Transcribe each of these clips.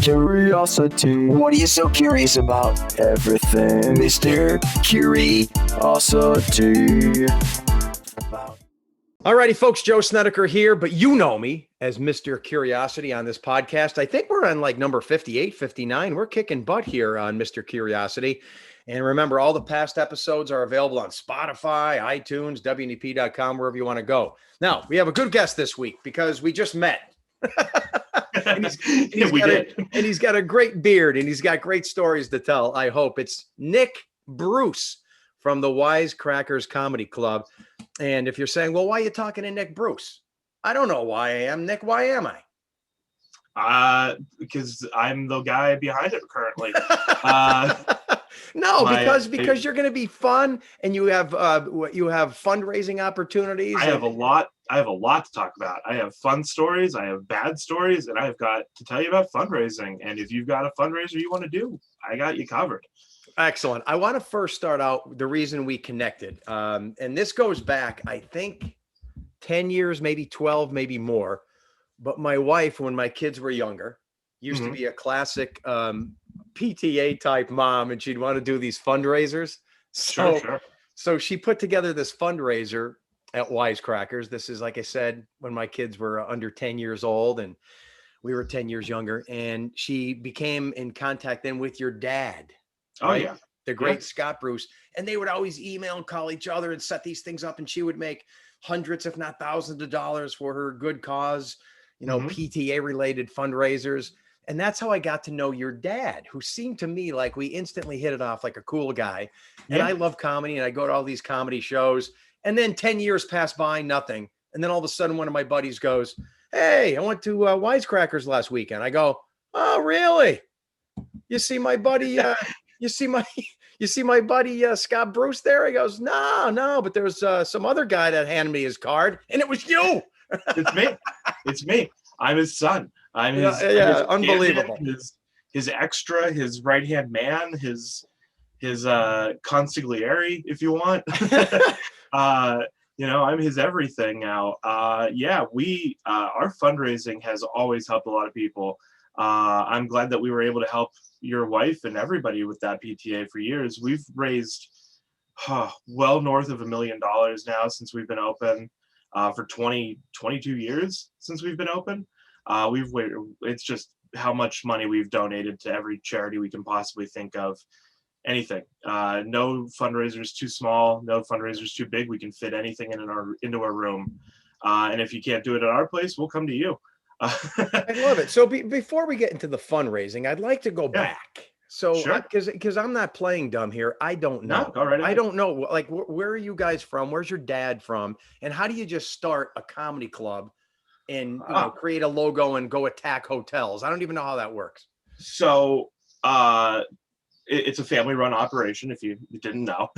Curiosity. What are you so curious about? Everything, Mr. Curiosity. Alrighty, folks, Joe Snedeker here, but you know me as Mr. Curiosity on this podcast. I think we're on like number 58, 59. We're kicking butt here on Mr. Curiosity. And remember, all the past episodes are available on Spotify, iTunes, WNEP.com, wherever you want to go. Now, we have a good guest this week because we just met. and he's got a great beard and he's got great stories to tell, I hope. It's Nick Bruce from the Wisecrackers Comedy Club. And if you're saying, well, why are you talking to Nick Bruce? I don't know why I am. Nick, why am I? Because I'm the guy behind it currently. No, because you're going to be fun and you have fundraising opportunities. I have a lot to talk about. I have fun stories, I have bad stories, and I've got to tell you about fundraising. And if you've got a fundraiser you want to do, I got you covered. Excellent. I want to first start out the reason we connected. And this goes back, I think, 10 years, maybe 12, maybe more. But my wife, when my kids were younger, used to be a classic PTA type mom, and she'd want to do these fundraisers. So she put together this fundraiser at Wisecrackers. This is, like I said, when my kids were under 10 years old and we were 10 years younger. And she became in contact then with your dad. Oh, right? Yeah. The great Scott Bruce. And they would always email and call each other and set these things up. And she would make hundreds, if not thousands of dollars for her good cause, PTA related fundraisers. And that's how I got to know your dad, who seemed to me like we instantly hit it off, like a cool guy. And I love comedy and I go to all these comedy shows. And then 10 years pass by, nothing. And then all of a sudden, one of my buddies goes, hey, I went to Wisecrackers last weekend. I go, oh, really? You see my buddy, you see my buddy, Scott Bruce there? He goes, no, but there's some other guy that handed me his card and it was you. It's me. I'm his son. I'm his unbelievable. His extra, his right-hand man, his consigliere, if you want. I'm his everything now. Our fundraising has always helped a lot of people. I'm glad that we were able to help your wife and everybody with that PTA for years. We've raised well north of $1 million now since we've been open, for 22 years since we've been open. It's just how much money we've donated to every charity we can possibly think of. Anything. No fundraisers too small, no fundraisers too big. We can fit anything into our room. And if you can't do it at our place, we'll come to you. I love it. So before we get into the fundraising, I'd like to go back. So because I'm not playing dumb here. I don't know. No, all right. I don't know. Like, where are you guys from? Where's your dad from? And how do you just start a comedy club and create a logo and go attack hotels? I don't even know how that works. So it's a family-run operation, if you didn't know.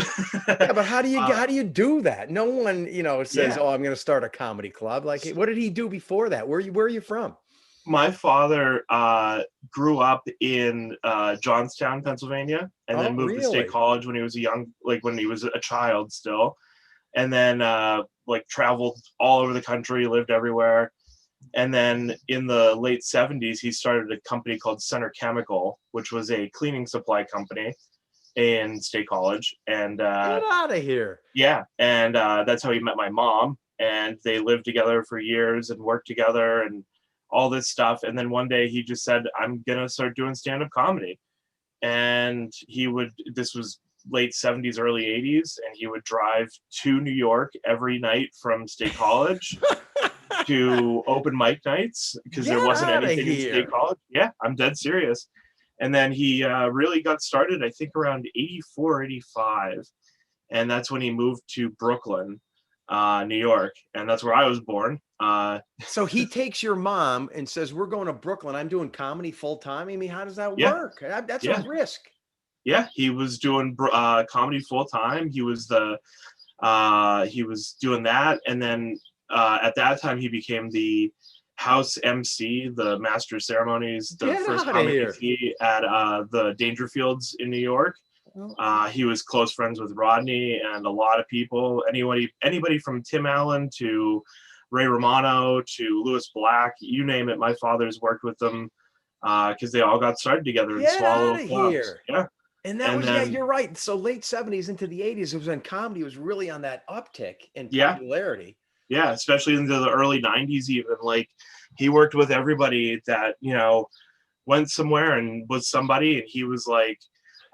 Yeah, but how do you do that? No one, says, "Oh, I'm going to start a comedy club." Like, what did he do before that? Where are you from? My father grew up in Johnstown, Pennsylvania, and then moved to State College when he was when he was a child still, and then traveled all over the country, lived everywhere. And then in the late 70s, he started a company called Center Chemical, which was a cleaning supply company in State College. And get out of here. Yeah. And that's how he met my mom. And they lived together for years and worked together and all this stuff. And then one day he just said, I'm going to start doing stand-up comedy. And this was late 70s, early 80s. And he would drive to New York every night from State College. To open mic nights because there wasn't anything in State College. Yeah, I'm dead serious. And then he really got started, I think, around 84, 85. And that's when he moved to Brooklyn, New York. And that's where I was born. So he takes your mom and says, we're going to Brooklyn. I'm doing comedy full time. I mean, how does that work? That's a risk. Yeah, he was doing comedy full time. He was doing that. And then at that time, he became the house MC, the master of ceremonies, the first comedy MC at the Dangerfields in New York. He was close friends with Rodney and a lot of people. Anybody from Tim Allen to Ray Romano to Louis Black, you name it. My father's worked with them. because they all got started together in Get small out little of clubs. here. Yeah. And that And was, yeah, then you're right. So late 70s into the 80s, it was when comedy was really on that uptick in yeah, popularity. yeah, especially into the early 90s even. Like he worked with everybody that, went somewhere and was somebody, and he was like,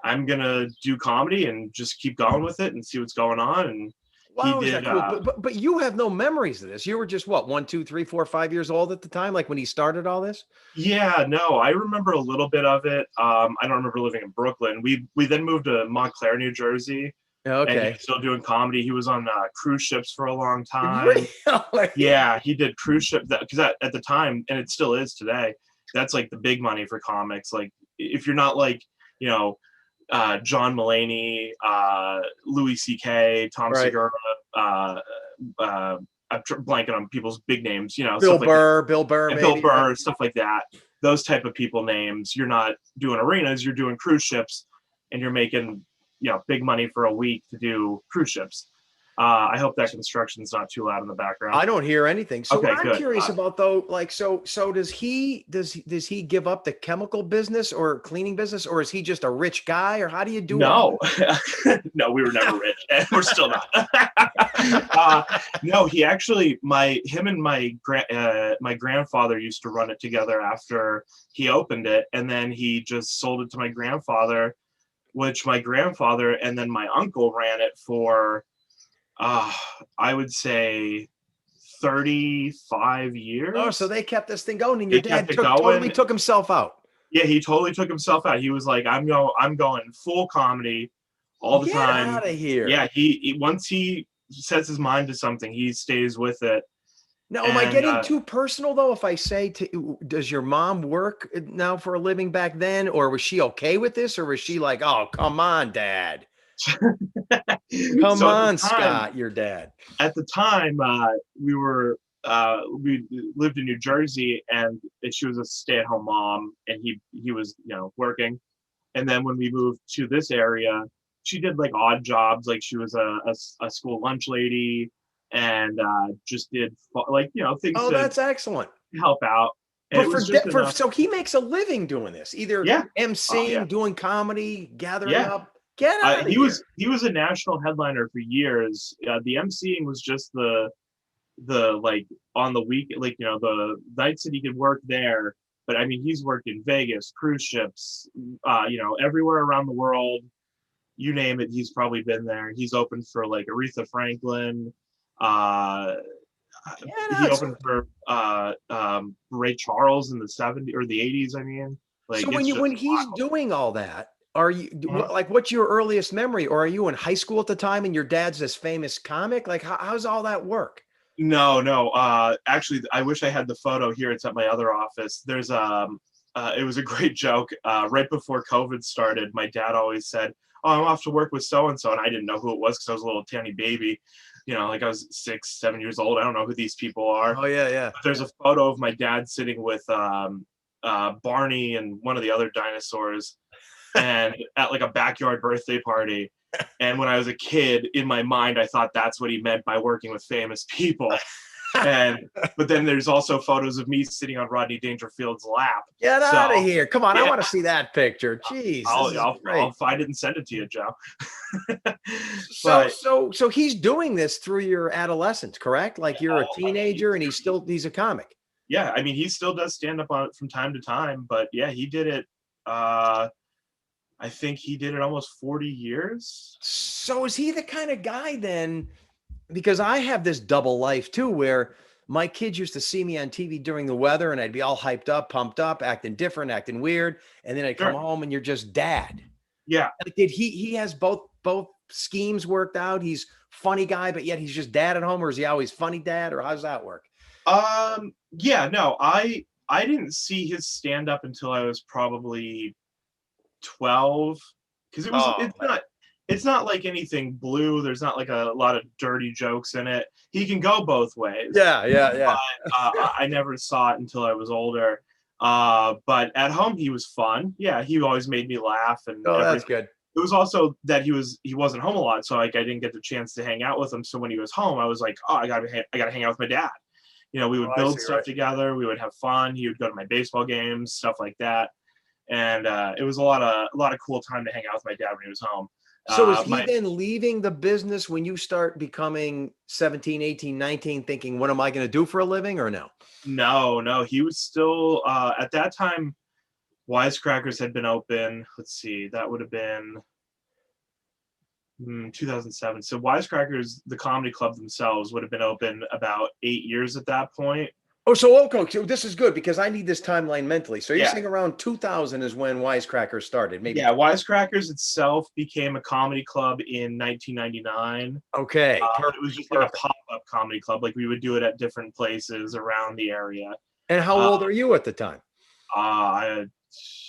I'm gonna do comedy and just keep going with it and see what's going on. And he Wow, is that did cool? But you have no memories of this. You were just what, 1, 2, 3, 4, 5 years old at the time, like when he started all this? yeah, no, I remember a little bit of it. I don't remember living in Brooklyn. We then moved to Montclair, New Jersey, and he Okay. was still doing comedy. He was on cruise ships for a long time. Really? Yeah, he did cruise ship because at the time, and it still is today, that's like the big money for comics. Like if you're not like, you know, John Mulaney, Louis C.K., Tom Right. Segura, I'm blanking on people's big names, Bill stuff like that. Burr, Bill Burr, And Bill maybe, right? Burr, stuff like that. Those type of people names. You're not doing arenas, you're doing cruise ships, and you're making, big money for a week to do cruise ships. I hope that construction's not too loud in the background. I don't hear anything. So Okay, what I'm good. curious about though, like, so does he give up the chemical business or cleaning business, or is he just a rich guy, or how do you do all No, no, we were never rich, and we're still not. No, he actually, him and my grandfather used to run it together after he opened it, and then he just sold it to my grandfather, which my grandfather and then my uncle ran it for, I would say 35 years. Oh, so they kept this thing going, and They your dad kept it going. totally took himself out. Yeah, he totally took himself out. He was like, I'm going full comedy all the Get time. out of here. Yeah, he once he sets his mind to something, he stays with it. Now, am I And, getting too personal though if I say does your mom work now for a living back then, or was she okay with this, or was she like, oh, come on, Dad? Come So on, Scott, your dad. at the time, we lived in New Jersey, and she was a stay-at-home mom, and he was working. And then when we moved to this area, she did like odd jobs, like she was a school lunch lady, and just did like things Oh, to that's excellent. help out. And But it was just enough. so he makes a living doing this, either Yeah. emceeing, Yeah. doing comedy, gathering Yeah. up. Get out of He here. was a national headliner for years. The emceeing was just the like on the week, like the nights that he could work there. But I mean, he's worked in Vegas, cruise ships, everywhere around the world. You name it, he's probably been there. He's opened for like Aretha Franklin. He opened for Ray Charles in the 70s or the 80s. I mean, like So it's just when he's wild. doing all that, are you Mhm. like, what's your earliest memory, or are you in high school at the time and your dad's this famous comic? Like, how's all that work? No. Actually, I wish I had the photo here. It's at my other office. There's it was a great joke. Right before COVID started, my dad always said, "Oh, I'm off to work with so and so," and I didn't know who it was because I was a little tiny baby. Like I was 6, 7 years old. I don't know who these people are. Oh yeah. But there's a photo of my dad sitting with Barney and one of the other dinosaurs, and at like a backyard birthday party. And when I was a kid, in my mind, I thought that's what he meant by working with famous people. But then there's also photos of me sitting on Rodney Dangerfield's lap. Get So, out of here. Come on, I yeah. want to see that picture. Jeez. I'll find it and send it to you, Joe. So he's doing this through your adolescence, correct? Like you're a Oh, teenager and he's a comic. Yeah, I mean, he still does stand up on it from time to time, but yeah, he did it. I think he did it almost 40 years. So is he the kind of guy then? Because I have this double life too, where my kids used to see me on TV during the weather and I'd be all hyped up, pumped up, acting different, acting weird. And then I'd come Sure. home and you're just dad. Yeah. Like, did he has both schemes worked out? He's funny guy, but yet he's just dad at home, or is he always funny dad, or how's that work? Yeah, no, I didn't see his stand up until I was probably 12, because it's not like anything blue. There's not like a lot of dirty jokes in it. He can go both ways. Yeah. I never saw it until I was older. But at home he was fun. Yeah, he always made me laugh and Oh, that's everything. good. It was also that he wasn't home a lot, so like I didn't get the chance to hang out with him. So when he was home, I was like, oh, I gotta hang out with my dad. we would Oh, I build see, stuff right. together. We would have fun. He would go to my baseball games, stuff like that. And it was a lot of cool time to hang out with my dad when he was home. So is he My then leaving the business when you start becoming 17, 18, 19, thinking, what am I going to do for a living, or no? No, he was still at that time. Wisecrackers had been open. Let's see, that would have been 2007. So Wisecrackers, the comedy club themselves, would have been open about 8 years at that point. Oh, so okay, so this is good because I need this timeline mentally. So you're Yeah. saying around 2000 is when Wisecracker started, maybe? Yeah, Wisecrackers itself became a comedy club in 1999. Okay, It was just like a perfect. pop-up comedy club. Like we would do it at different places around the area. And how Uh, old are you at the time?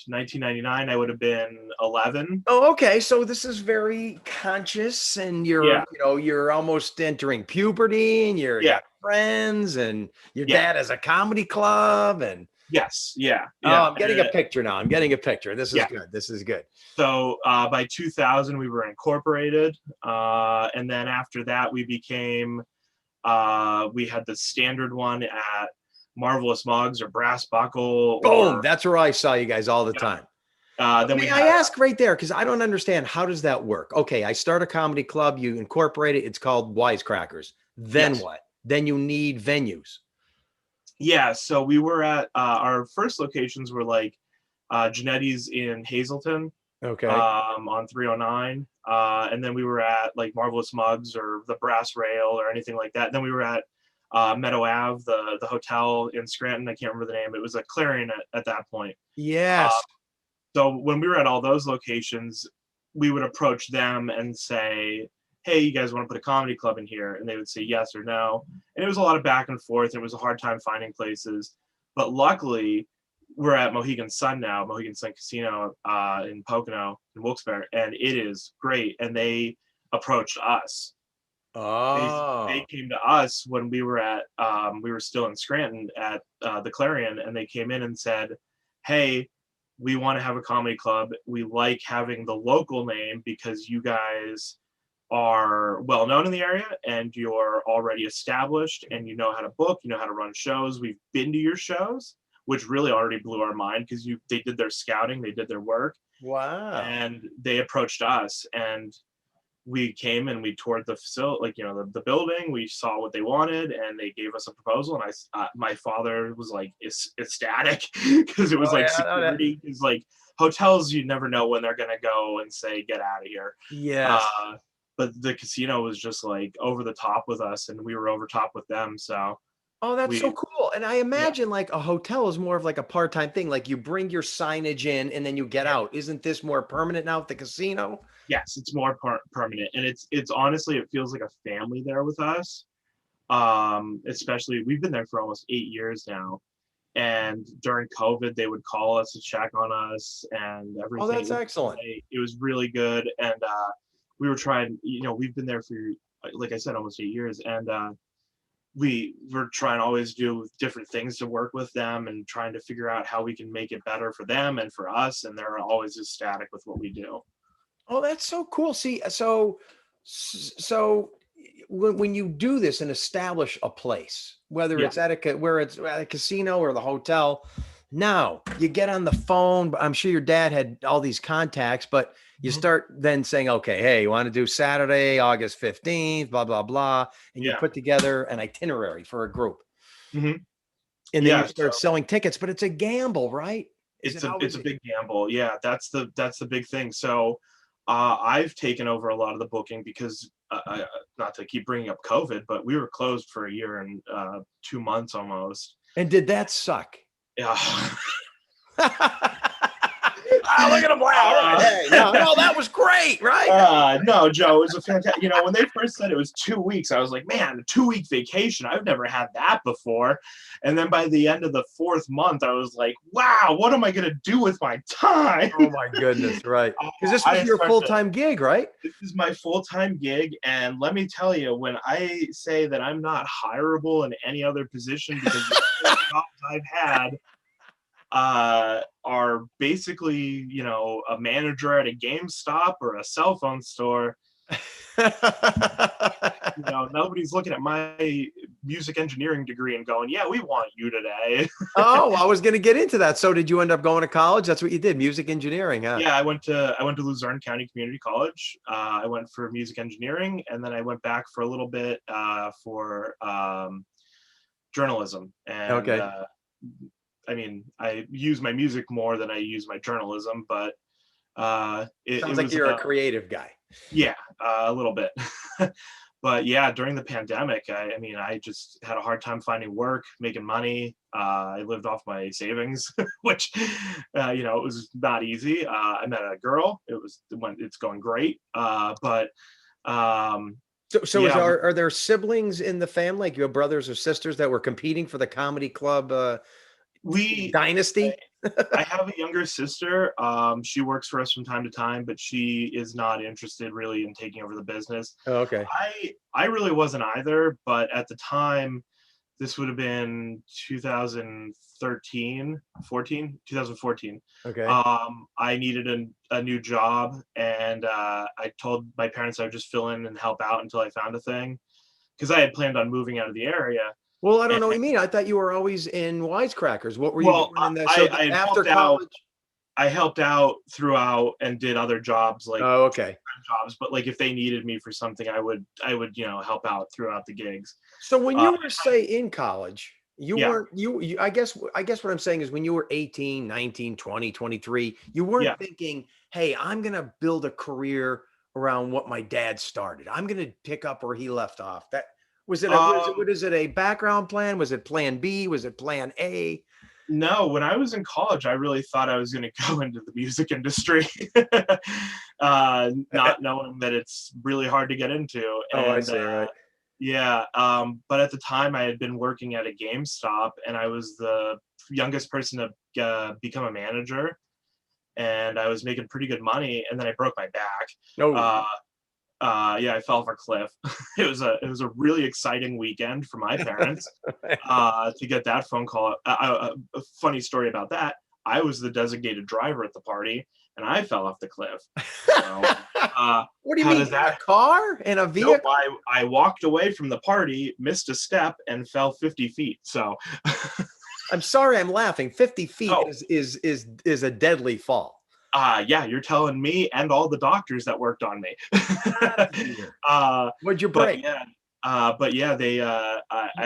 1999, I would have been 11. Oh, okay. So this is very conscious, and Yeah. you're almost entering puberty, and you're Yeah. got friends, and your Yeah. dad has a comedy club, and Yes, yeah. oh, I'm getting a And picture now. I'm getting a picture. This is Yeah. good. This is good. so by 2000, we were incorporated. And then after that, we had the standard one at Marvelous Mugs or Brass Buckle. Boom. Or, That's where I saw you guys all the time. then we May I had, ask right there, because I don't understand, how does that work? Okay, I start a comedy club, you incorporate it, it's called Wisecrackers. Then Yes. what? Then you need venues. yeah, so we were at our first locations were like Genetti's in Hazleton. Okay. On 309. And then we were at like Marvelous Mugs or the Brass Rail or anything like that. Then we were at Meadow Ave, the hotel in Scranton. I can't remember the name. It was a Clarion at that point. Yes. So when we were at all those locations, we would approach them and say, hey, you guys want to put a comedy club in here? And they would say yes or no. And it was a lot of back and forth. It was a hard time finding places. But luckily, we're at Mohegan Sun now, Mohegan Sun Casino in Pocono, in Wilkes-Barre, and it is great. And they approached us. Oh. They came to us when we were still in Scranton at the Clarion, and they came in and said, hey, we want to have a comedy club. We like having the local name because you guys are well known in the area and you're already established and you know how to book, you know how to run shows. We've been to your shows, which really already blew our mind because they did their scouting, they did their work. Wow. And they approached us, and we came and we toured the facility, like the building. We saw what they wanted, and they gave us a proposal. And my father was like ecstatic because it was like security. It's like hotels, you never know when they're gonna go and say get out of here. Yes. But the casino was just like over the top with us, and we were over top with them. So Oh, that's so cool. And I imagine like a hotel is more of like a part-time thing. Like you bring your signage in and then you get out. Isn't this more permanent now at the casino? Yes, it's more permanent, and it's honestly, it feels like a family there with us. Especially, we've been there for almost 8 years now, and during COVID, they would call us to check on us and everything. Oh, that's excellent. It was really good, and we were trying. We've been there for, like I said, almost 8 years, and we were trying to always do different things to work with them and trying to figure out how we can make it better for them and for us, and they're always ecstatic with what we do. Oh, that's so cool. See, so when you do this and establish a place, whether it's at a casino or the hotel, now you get on the phone. I'm sure your dad had all these contacts, but you start then saying, okay, hey, you want to do Saturday, August 15th, blah, blah, blah. And you put together an itinerary for a group. Mm-hmm. And then you start selling tickets, but it's a gamble, right? It's a big gamble. Yeah, that's the big thing. So I've taken over a lot of the booking because not to keep bringing up COVID, but we were closed for a year and 2 months almost. And did that suck? Yeah. Look at him laugh. Hey, no, that was great, right? No, Joe, it was a fantastic. When they first said it was 2 weeks, I was like, man, a 2-week vacation. I've never had that before. And then by the end of the 4th month, I was like, wow, what am I going to do with my time? Oh my goodness, right? Because this was your full-time gig, right? This is my full-time gig, and let me tell you, when I say that I'm not hireable in any other position because the jobs I've had are basically, a manager at a GameStop or a cell phone store. Nobody's looking at my music engineering degree and going, yeah, we want you today. Oh, I was going to get into that. So did you end up going to college? That's what you did, music engineering, huh? Yeah, I went to Luzerne County Community College. I went for music engineering, and then I went back for a little bit for journalism. And Okay. I mean, I use my music more than I use my journalism, but it Sounds like was you're a creative guy. yeah, a little bit. But yeah, during the pandemic, I mean, I just had a hard time finding work, making money. I lived off my savings, which, you know, it was not easy. I met a girl. It's going great. But So yeah, are there siblings in the family, like you have brothers or sisters that were competing for the comedy club we dynasty? I have a younger sister. She works for us from time to time, but she is not interested really in taking over the business. Oh, okay. I really wasn't either, but at the time, this would have been 2014. Okay. I needed a new job, and I told my parents I would just fill in and help out until I found a thing, because I had planned on moving out of the area. Well, I don't And, know what you mean. I thought you were always in Wisecrackers. What were you well, doing in that? So I had after helped out. college? I helped out throughout and did other jobs like Oh, okay. jobs, but like if they needed me for something, I would help out throughout the gigs. So when you were, say, in college, you Yeah. weren't, I guess what I'm saying is when you were 18, 19, 20, 23, you weren't Yeah. thinking, hey, I'm going to build a career around what my dad started. I'm going to pick up where he left off. That was it. What is it? A background plan? Was it plan B? Was it plan A? No, when I was in college, I really thought I was going to go into the music industry, not knowing that it's really hard to get into. Oh, I And see. Right. yeah, but at the time I had been working at a GameStop, and I was the youngest person to become a manager, and I was making pretty good money, and then I broke my back. No. Yeah, I fell off a cliff. It was a really exciting weekend for my parents to get that phone call. A funny story about that: I was the designated driver at the party, and I fell off the cliff. So, What do you how mean? does that- A car and a vehicle? nope, I walked away from the party, missed a step, and fell 50 feet. So, I'm sorry, I'm laughing. 50 feet Oh. is a deadly fall. yeah, you're telling me and all the doctors that worked on me. What'd you But break? yeah, they I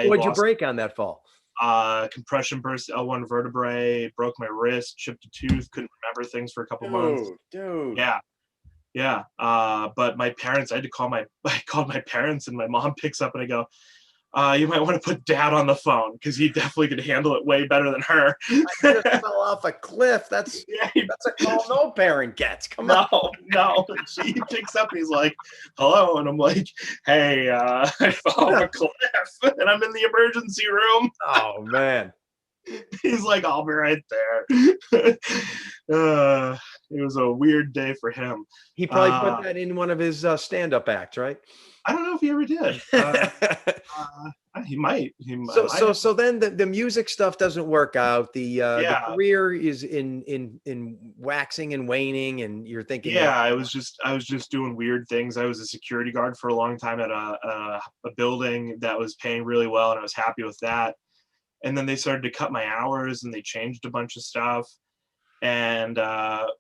What'd you lost break on that fall? compression burst L1 vertebrae, broke my wrist, chipped a tooth, couldn't remember things for a couple months. Dude. Yeah. But my parents, I called my parents, and my mom picks up and I go, you might want to put dad on the phone because he definitely could handle it way better than her. I just fell off a cliff. That's a call no parent gets. Come on. No. She picks up and he's like, hello. And I'm like, hey, I fell off a cliff and I'm in the emergency room. Oh man. He's like, I'll be right there. It was a weird day for him. He probably put that in one of his stand-up acts, right? I don't know if he ever did. He might. So then the music stuff doesn't work out. The career is in waxing and waning, and you're thinking, yeah, I was just doing weird things. I was a security guard for a long time at a building that was paying really well, and I was happy with that. And then they started to cut my hours, and they changed a bunch of stuff. And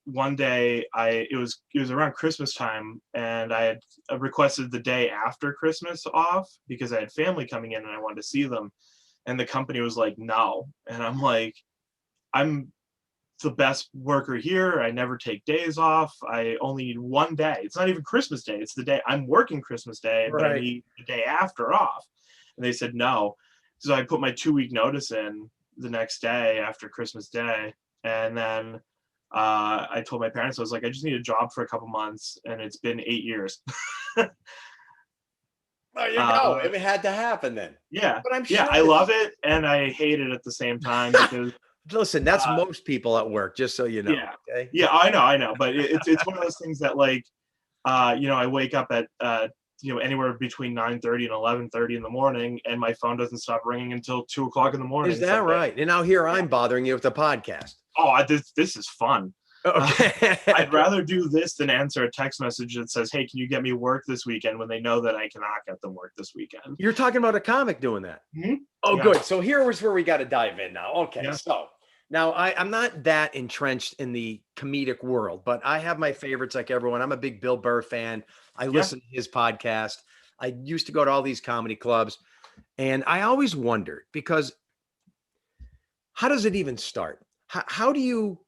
one day, it was around Christmas time, and I had requested the day after Christmas off because I had family coming in and I wanted to see them. And the company was like, no. And I'm like, I'm the best worker here. I never take days off. I only need one day. It's not even Christmas Day. It's the day I'm working Christmas Day, but I need the day after off. And they said no. So I put my 2-week notice in the next day after Christmas Day. And then I told my parents, I was like, I just need a job for a couple months. And it's been 8 years. there you go. It had to happen then. Yeah. But I'm sure I love it and I hate it at the same time because listen, that's most people at work, just so you know. Yeah. Okay? Yeah, I know. But it's one of those things that like, I wake up at anywhere between 9:30 and 11:30 in the morning, and my phone doesn't stop ringing until 2 o'clock in the morning. Is that right? And now here I'm bothering you with the podcast. Oh, this is fun. Okay. I'd rather do this than answer a text message that says, "Hey, can you get me work this weekend?" when they know that I cannot get them work this weekend. You're talking about a comic doing that. Mhm. Oh, Yeah. good. So here was where we got to dive in now. Okay. Yeah. So now I'm not that entrenched in the comedic world, but I have my favorites like everyone. I'm a big Bill Burr fan. I listen to his podcast. I used to go to all these comedy clubs, and I always wondered because how does it even start? How do you,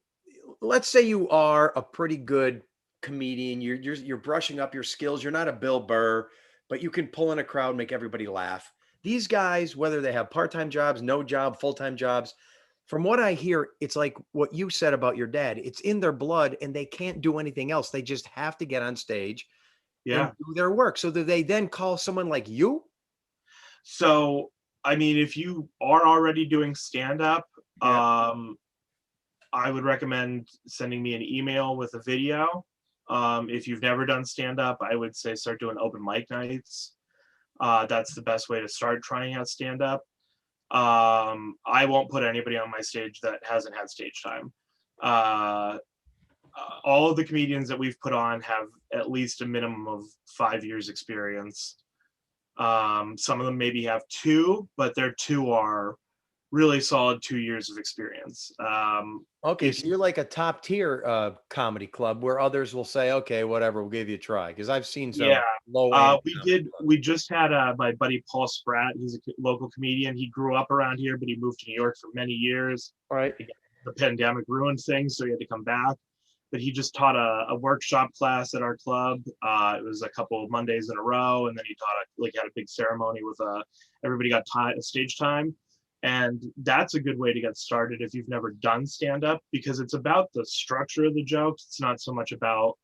let's say you are a pretty good comedian, you're brushing up your skills, you're not a Bill Burr, but you can pull in a crowd, make everybody laugh. These guys, whether they have part-time jobs, no job, full-time jobs, from what I hear, it's like what you said about your dad. It's in their blood and they can't do anything else. They just have to get on stage Yeah. and do their work. So do they then call someone like you? So, I mean, if you are already doing stand up, I would recommend sending me an email with a video. If you've never done stand up, I would say start doing open mic nights. That's the best way to start trying out stand up. I won't put anybody on my stage that hasn't had stage time. All of the comedians that we've put on have at least a minimum of 5 years experience. Some of them maybe have 2, but their 2 are really solid 2 years of experience. Okay, so you're like a top tier comedy club where others will say, okay, whatever, we'll give you a try. Because I've seen some low end. We just had my buddy Paul Spratt. He's a local comedian. He grew up around here, but he moved to New York for many years. All right. The pandemic ruined things, so he had to come back. But he just taught a workshop class at our club. It was a couple of Mondays in a row, and then he taught had a big ceremony with everybody got stage time. And that's a good way to get started if you've never done stand-up, because it's about the structure of the jokes. It's not so much about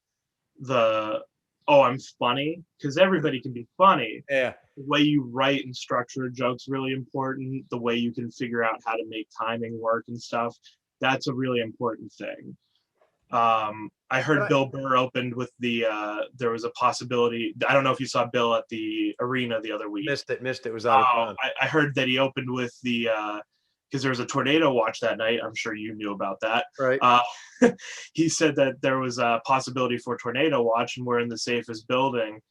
I'm funny, because everybody can be funny. Yeah. The way you write and structure a joke's really important. The way you can figure out how to make timing work and stuff, that's a really important thing. I heard Bill Burr opened with there was a possibility. I don't know if you saw Bill at the arena the other week. Missed it. It was out of town. I heard that he opened with because there was a tornado watch that night. I'm sure you knew about that. Right. He said that there was a possibility for tornado watch and we're in the safest building.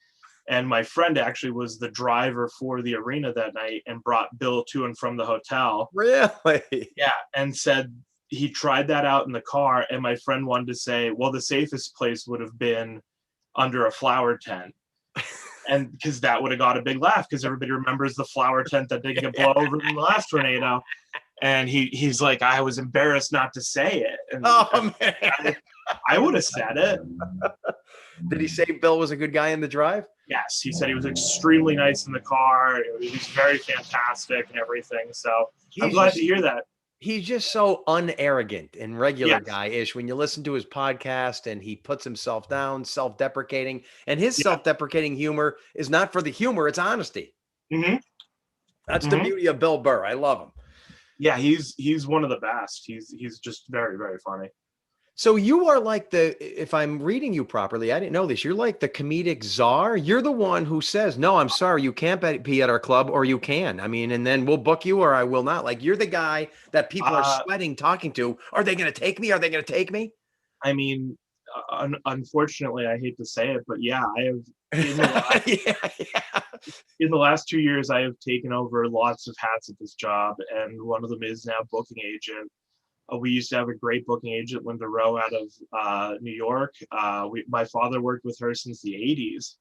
And my friend actually was the driver for the arena that night and brought Bill to and from the hotel. Really? Yeah. And said he tried that out in the car, and my friend wanted to say, well, the safest place would have been under a flower tent. And because that would have got a big laugh, because everybody remembers the flower tent that didn't get blown over in the last tornado. And he's like, I was embarrassed not to say it. And man. I would have said it. Did he say Bill was a good guy in the drive? Yes, he said he was extremely nice in the car. He was very fantastic and everything. So I'm glad to hear that. He's just so unarrogant and regular guy-ish when you listen to his podcast, and he puts himself down, self-deprecating, and his self-deprecating humor is not for the humor, it's honesty. Mm-hmm. That's the beauty of Bill Burr. I love him. Yeah, he's one of the best. He's just very, very funny. So you are like if I'm reading you properly, I didn't know this. You're like the comedic czar. You're the one who says, no, I'm sorry, you can't be at our club, or you can. I mean, and then we'll book you or I will not. Like, you're the guy that people are sweating talking to. Are they going to take me? Are they going to take me? I mean, unfortunately, I hate to say it, but yeah, I have in the last 2 years, I have taken over lots of hats at this job. And one of them is now booking agent. We used to have a great booking agent, Linda Rowe, out of New York. My father worked with her since the 80s.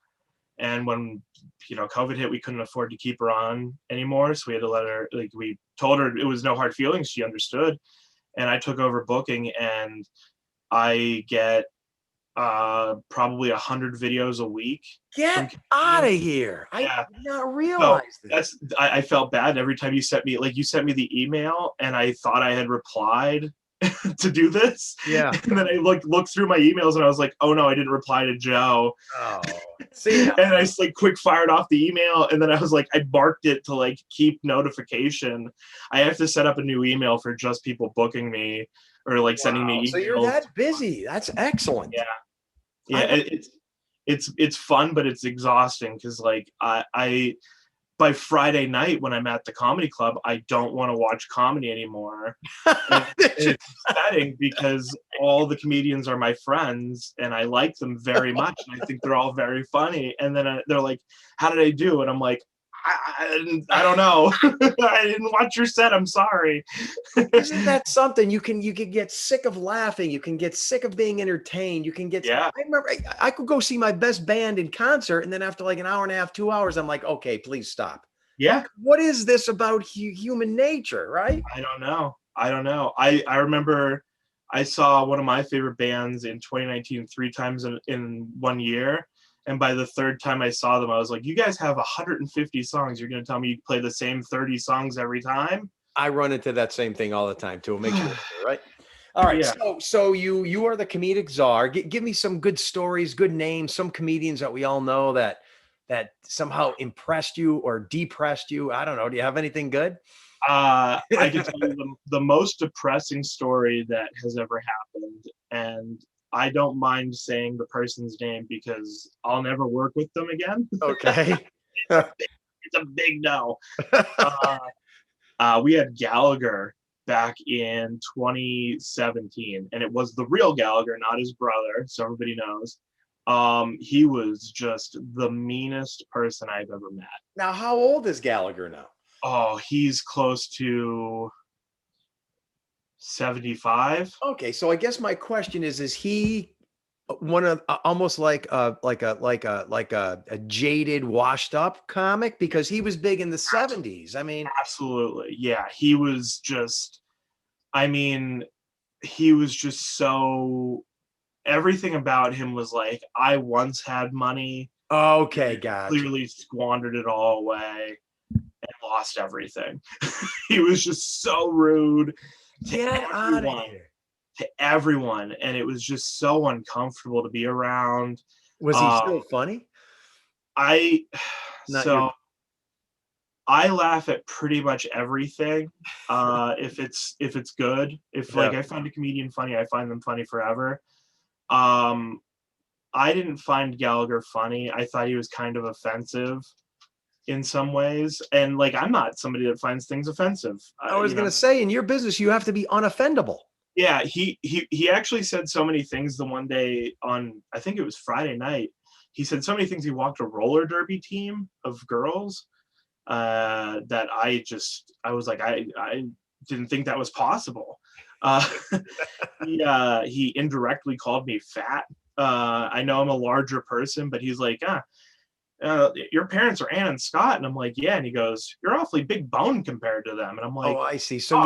And when, COVID hit, we couldn't afford to keep her on anymore. So we had to let her, we told her it was no hard feelings. She understood. And I took over booking, and I get probably 100 videos a week. Get out of here. I did not realize that. I felt bad every time you sent me the email, and I thought I had replied to do this. Yeah. And then I looked through my emails, and I was like, oh no, I didn't reply to Joe. Oh. See. And I just quick fired off the email, and then I was I marked it to keep notification. I have to set up a new email for just people booking me or sending me emails. So you're that busy. That's excellent. Yeah. Yeah, it's fun, but it's exhausting because by Friday night when I'm at the comedy club, I don't want to watch comedy anymore. And it's upsetting because all the comedians are my friends and I like them very much. And I think they're all very funny. And then they're like, how did I do? And I'm like, I don't know. I didn't watch your set. I'm sorry. Isn't that something? You can get sick of laughing. You can get sick of being entertained. You can get. Yeah. I remember I could go see my best band in concert, and then after like an hour and a half, 2 hours, I'm like, okay, please stop. Yeah. What is this about human nature, right? I don't know. I remember I saw one of my favorite bands in 2019 3 times in 1 year. And by the third time I saw them, I was like, you guys have 150 songs. You're going to tell me you play the same 30 songs every time? I run into that same thing all the time too. It makes you right. All right. Yeah. So you are the comedic czar. Give me some good stories, good names, some comedians that we all know that somehow impressed you or depressed you. I don't know. Do you have anything good? I can tell you the most depressing story that has ever happened. And I don't mind saying the person's name because I'll never work with them again. Okay. It's a big no. We had Gallagher back in 2017, and it was the real Gallagher, not his brother, so everybody knows. He was just the meanest person I've ever met. Now, how old is Gallagher now? Oh, he's close to 75. Okay, so I guess my question is he one of almost like a jaded, washed up comic because he was big in the 70s? I mean, Absolutely. Yeah, he was just so everything about him was like, I once had money. okay, gotcha. Clearly squandered it all away and lost everything. He was just so rude to everyone, and it was just so uncomfortable to be around. Was he still funny? I laugh at pretty much everything. If it's good, like I find a comedian funny, I find them funny forever. I didn't find Gallagher funny. I thought he was kind of offensive in some ways, and like I'm not somebody that finds things offensive. I was gonna say, in your business, you have to be unoffendable. Yeah, he actually said so many things the one day on, I think it was Friday night. He said so many things. He walked a roller derby team of girls that I was like, I didn't think that was possible. He indirectly called me fat. I know I'm a larger person, but he's like, your parents are Ann and Scott, and I'm like, yeah, and he goes, you're awfully big bone compared to them, and I'm like, oh, I see. So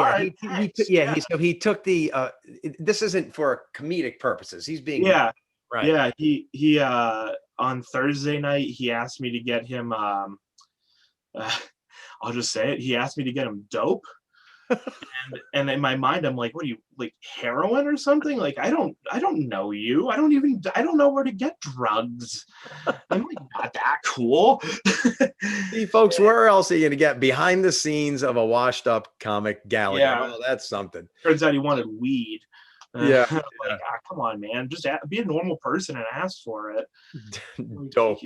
yeah, he took the this isn't for comedic purposes. He's being right. Yeah, he on Thursday night he asked me to get him I'll just say it, he asked me to get him dope. and in my mind I'm like, what are you, like heroin or something? Like I don't know you. I don't know where to get drugs. I'm like, not that cool. See, folks, where else are you gonna get behind the scenes of a washed up comic Gallagher? Yeah. Well, that's something. Turns out he wanted weed. Yeah. Like, come on, man, just be a normal person and ask for it. Dope.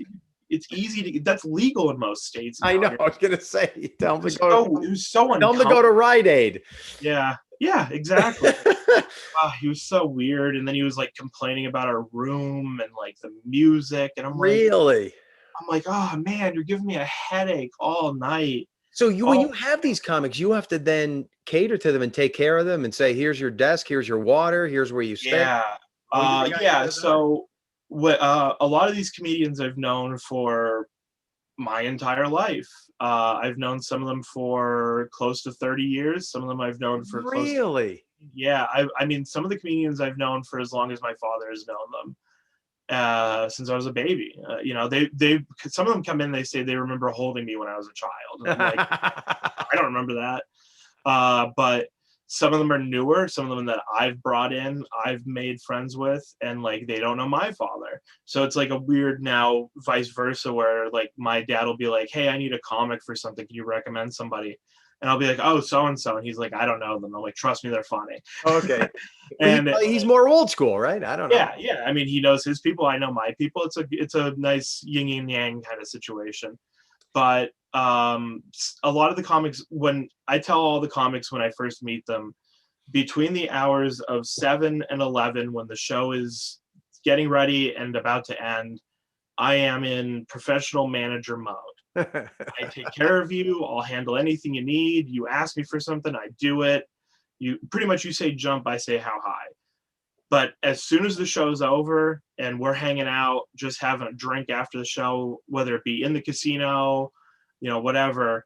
It's easy to, that's legal in most states now. I know. I was gonna say, tell him to to go to Rite Aid. Yeah, exactly. He was so weird, and then he was like complaining about our room and like the music, and I'm like, oh man, you're giving me a headache all night. So when you have these comics, you have to then cater to them and take care of them and say, here's your desk, here's your water, here's where you stay. So a lot of these comedians I've known for my entire life. I've known some of them for close to 30 years. Some of them I've known for I mean, some of the comedians I've known for as long as my father has known them, since I was a baby. They some of them come in, they say they remember holding me when I was a child. And I'm like, I don't remember that. But some of them are newer, some of them that I've brought in, I've made friends with, and like they don't know my father. So it's like a weird now vice versa, where like my dad will be like, hey, I need a comic for something, can you recommend somebody? And I'll be like, oh, so and so, and he's like, I don't know them. I'm like, trust me, they're funny. Okay. And he's more old school, right? I don't know. Yeah. I mean, he knows his people, I know my people. It's a nice yin and yang kind of situation. but a lot of the comics, when I tell all the comics when I first meet them, between the hours of 7 and 11, when the show is getting ready and about to end, I am in professional manager mode. I take care of you. I'll handle anything you need. You ask me for something, I do it. You pretty much, you say jump, I say how high. But as soon as the show's over and we're hanging out, just having a drink after the show, whether it be in the casino, whatever,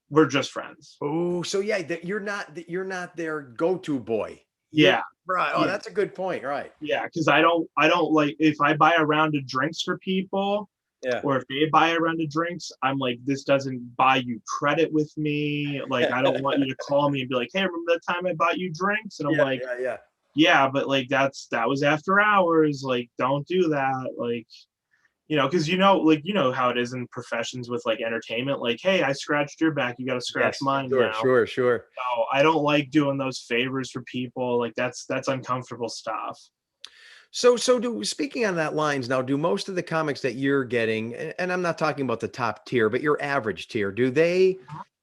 we're just friends. Oh, so yeah, you're not their go-to boy. Yeah. Right. Oh, Yeah. that's a good point. Right. Yeah, because I don't like, if I buy a round of drinks for people, Yeah. or if they buy a round of drinks, I'm like, this doesn't buy you credit with me. Like, I don't want you to call me and be like, hey, remember that time I bought you drinks? And I'm like, yeah, but like that was after hours. Like, don't do that. Like, because how it is in professions with like entertainment. Like, hey, I scratched your back, you got to scratch mine now. Sure. No, I don't like doing those favors for people. Like, that's uncomfortable stuff. So speaking on that lines now, do most of the comics that you're getting, and I'm not talking about the top tier, but your average tier,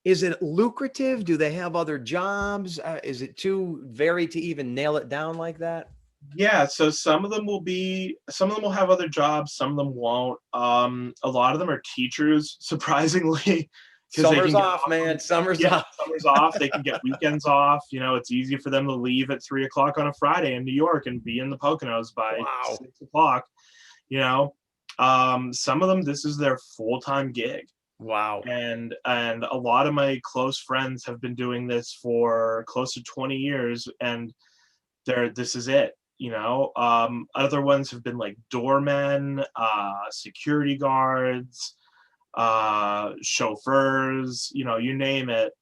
is it lucrative? Do they have other jobs? Is it too varied to even nail it down like that? Yeah, so some of them will have other jobs, some of them won't. A lot of them are teachers, surprisingly. Summer's off, man. Summer's off. Summer's off. They can get weekends off. It's easy for them to leave at 3:00 on a Friday in New York and be in the Poconos by 6:00. Some of them, this is their full-time gig. Wow. And a lot of my close friends have been doing this for close to 20 years, and this is it. Other ones have been like doormen, security guards, chauffeurs, you name it.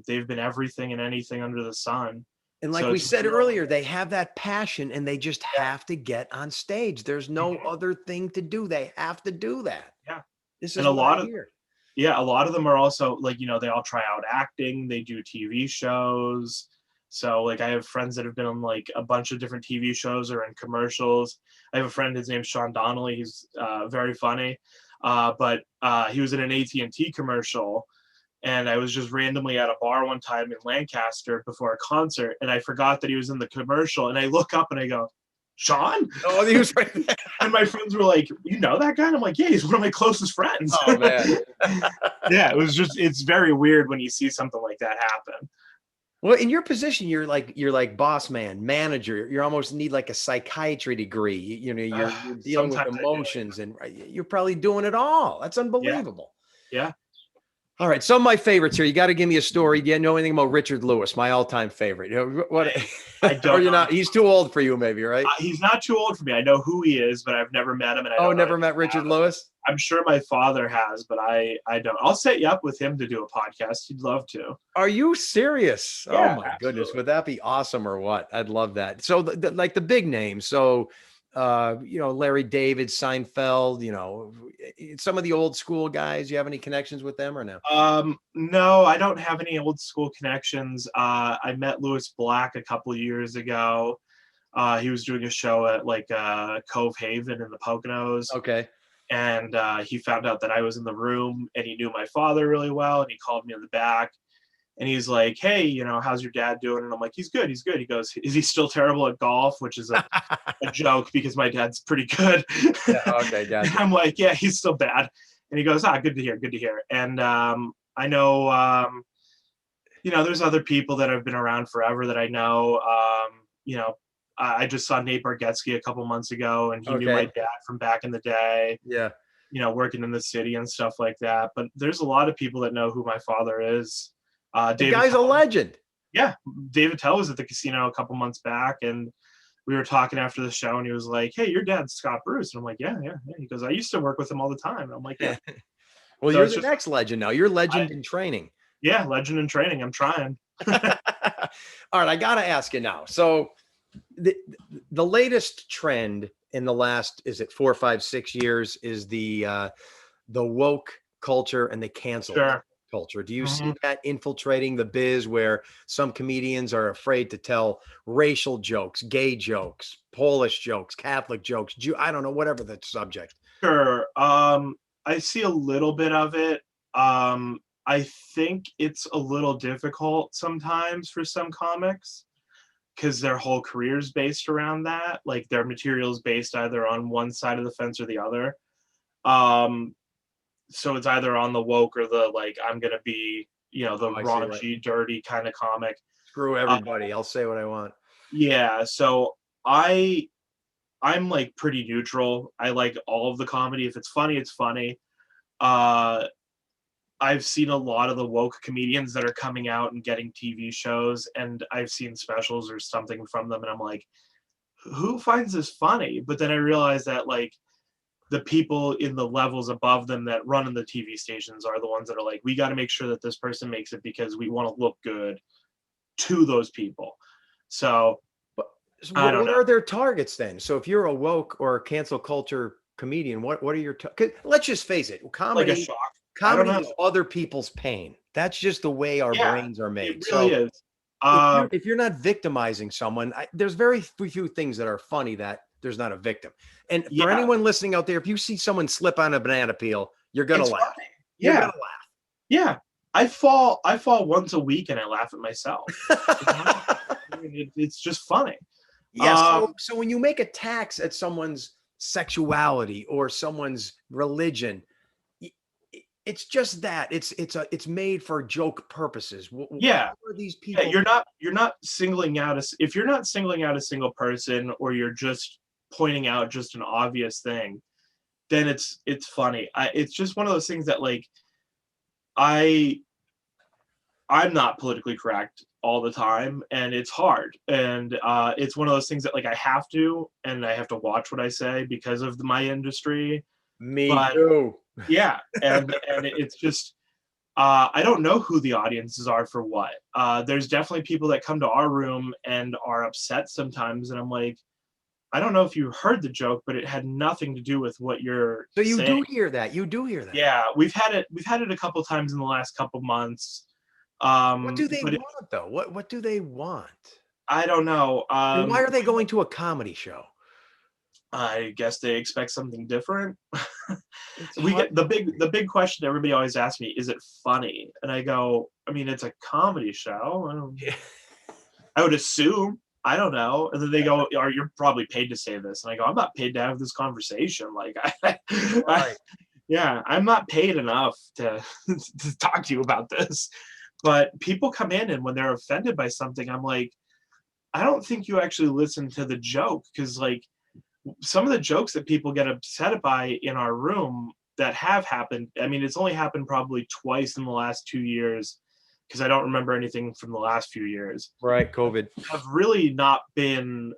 They've been everything and anything under the sun. And like we said earlier, they have that passion and they just have to get on stage. There's no other thing to do. They have to do that. Yeah. This is a lot of a lot of them are also like, they all try out acting, they do TV shows. So like I have friends that have been on like a bunch of different TV shows or in commercials. I have a friend, his name's Sean Donnelly. He's very funny. But he was in an AT&T commercial, and I was just randomly at a bar one time in Lancaster before a concert, and I forgot that he was in the commercial, and I look up and I go, Sean? Oh, he was right there. And my friends were like, you know that guy? And I'm like, yeah, he's one of my closest friends. Oh, man. Yeah, it's very weird when you see something like that happen. Well, in your position, you're like boss man, manager. You almost need like a psychiatry degree. You're dealing with emotions, and you're probably doing it all. That's unbelievable. Yeah. All right. Some of my favorites here. You got to give me a story. Do you know anything about Richard Lewis, my all-time favorite? What? I don't. Or you're not. He's too old for you, maybe, right? He's not too old for me. I know who he is, but I've never met him. And never met Richard Lewis? I'm sure my father has, but I don't. I'll set you up with him to do a podcast. He'd love to. Are you serious? Yeah, oh my absolutely. goodness. Would that be awesome or what? I'd love that. So like the big names. So, Larry David, Seinfeld, some of the old school guys, you have any connections with them or no? No, I don't have any old school connections. I met Louis Black a couple years ago. He was doing a show at like Cove Haven in the Poconos. Okay. And he found out that I was in the room, and he knew my father really well, and he called me in the back, and he's like, hey, how's your dad doing? And I'm like, he's good. He goes, is he still terrible at golf? Which is a joke because my dad's pretty good. Yeah, okay, gotcha. And I'm like, yeah, he's still bad. And he goes, good to hear. And I know, there's other people that have been around forever that I know. I just saw Nate Bargatze a couple months ago, and he knew my dad from back in the day. Yeah. Working in the city and stuff like that. But there's a lot of people that know who my father is. The guy's a legend. Yeah. David Tell was at the casino a couple months back, and we were talking after the show, and he was like, hey, your dad's Scott Bruce. And I'm like, yeah. He goes, I used to work with him all the time. And I'm like, yeah. Well, so you're the next legend now. You're legend in training. Yeah, legend in training. I'm trying. All right, I got to ask you now. So the latest trend in the last, is it 4, 5, 6 years, is the woke culture and the cancel culture. Do you see that infiltrating the biz, where some comedians are afraid to tell racial jokes, gay jokes, Polish jokes, Catholic jokes, I don't know, whatever the subject? Sure. I see a little bit of it. I think it's a little difficult sometimes for some comics because their whole career is based around that. Like their material is based either on one side of the fence or the other. So it's either on the woke or the like, I'm gonna be, the Oh, I see, right. raunchy, dirty kind of comic. Screw everybody. I'll say what I want. Yeah, so I'm like pretty neutral. I like all of the comedy. If it's funny, it's funny. I've seen a lot of the woke comedians that are coming out and getting TV shows, and I've seen specials or something from them, and I'm like, who finds this funny? But then I realize that like the people in the levels above them that run in the TV stations are the ones that are like, we got to make sure that this person makes it because we want to look good to those people. So So I don't what know. are their targets then? So if you're a woke or a cancel culture comedian, what are your 'cause let's just face it, Like a comedy shock. comedy know. is other people's pain. That's just the way our Yeah, brains are made. It really is. If you're not victimizing someone, there's very few things that are funny that there's not a victim. And for Yeah. anyone listening out there, if you see someone slip on a banana peel, you're gonna It's laugh. funny. You're Yeah. gonna laugh. Yeah. I fall once a week and I laugh at myself. It's just funny. Yeah. So when you make attacks at someone's sexuality or someone's religion, it's just that it's made for joke purposes. Yeah. What are these people? Yeah, you're not singling out if you're not singling out a single person or you're just pointing out just an obvious thing, then it's funny. It's just one of those things that like I'm not politically correct all the time, and it's hard. And it's one of those things that like I have to, and I have to watch what I say because of my industry. Me But too. yeah, and it's just I don't know who the audiences are for what. There's definitely people that come to our room and are upset sometimes, and I'm like, I don't know if you heard the joke, but it had nothing to do with what you're So you saying. do hear that. You do hear that. Yeah, we've had it a couple times in the last couple months. What do they but want though? What do they want? I don't know. And why are they going to a comedy show? I guess they expect something different. It's We hard- get the big question everybody always asks me, is it funny? And I go, I mean, it's a comedy show. I would assume. I don't know. And then they go, you're probably paid to say this. And I go, I'm not paid to have this conversation. Like, Right. yeah, I'm not paid enough to talk to you about this. But people come in, and when they're offended by something, I'm like, I don't think you actually listen to the joke, because like some of the jokes that people get upset by in our room that have happened, I mean, it's only happened probably twice in the last 2 years, because I don't remember anything from the last few years, Right. COVID. have really not been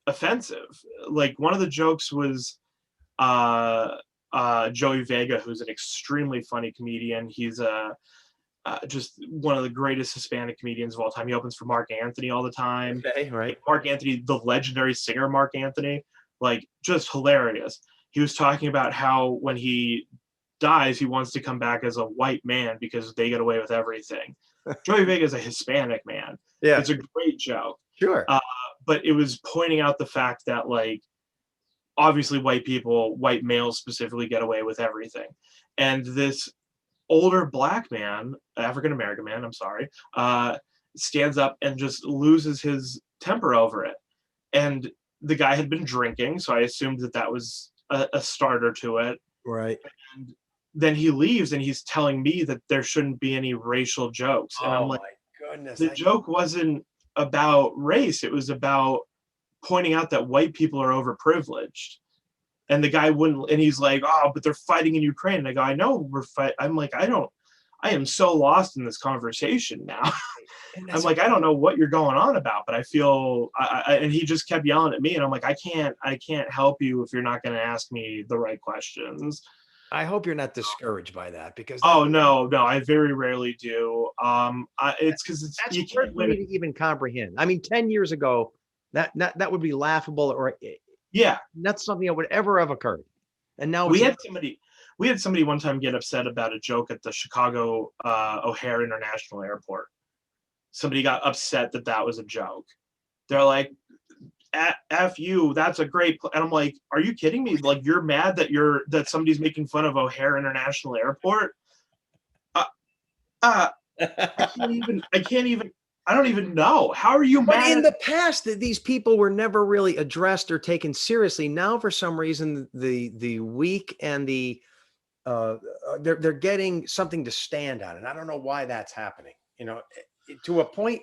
offensive. Like one of the jokes was Joey Vega, who's an extremely funny comedian. He's just one of the greatest Hispanic comedians of all time. He opens for Mark Anthony all the time. Okay. Right. Mark Anthony, the legendary singer Mark Anthony, like just hilarious. He was talking about how when he dies, he wants to come back as a white man because they get away with everything. Joey Vega is a Hispanic man. Yeah. It's a great joke. Sure. But it was pointing out the fact that like obviously white males specifically, get away with everything. And this older black man, African American man, I'm sorry, stands up and just loses his temper over it. And the guy had been drinking, so I assumed that was a starter to it. Right. And then he leaves and he's telling me that there shouldn't be any racial jokes. And I'm like, my goodness. the joke wasn't about race. It was about pointing out that white people are overprivileged. And the guy wouldn't, and he's like, oh, but they're fighting in Ukraine. And I go, I know we're fighting. I'm like, I am so lost in this conversation now. I'm like, I don't know what you're going on about, but I feel, and he just kept yelling at me. And I'm like, I can't help you if you're not going to ask me the right questions. I hope you're not discouraged by that, because Oh, no, I very rarely do. It's because it's, that's you hard can't for me to even comprehend. I mean, 10 years ago, that would be laughable, or yeah. that's something that would ever have occurred. And now We had somebody one time get upset about a joke at the Chicago O'Hare International Airport. Somebody got upset that was a joke. They're like, F you, that's a great and I'm like, are you kidding me? Like, you're mad that somebody's making fun of O'Hare International Airport? Uh, I don't even know. How are you But mad in at? the past, these people were never really addressed or taken seriously. Now, for some reason, the weak and they're getting something to stand on, and I don't know why that's happening. To a point.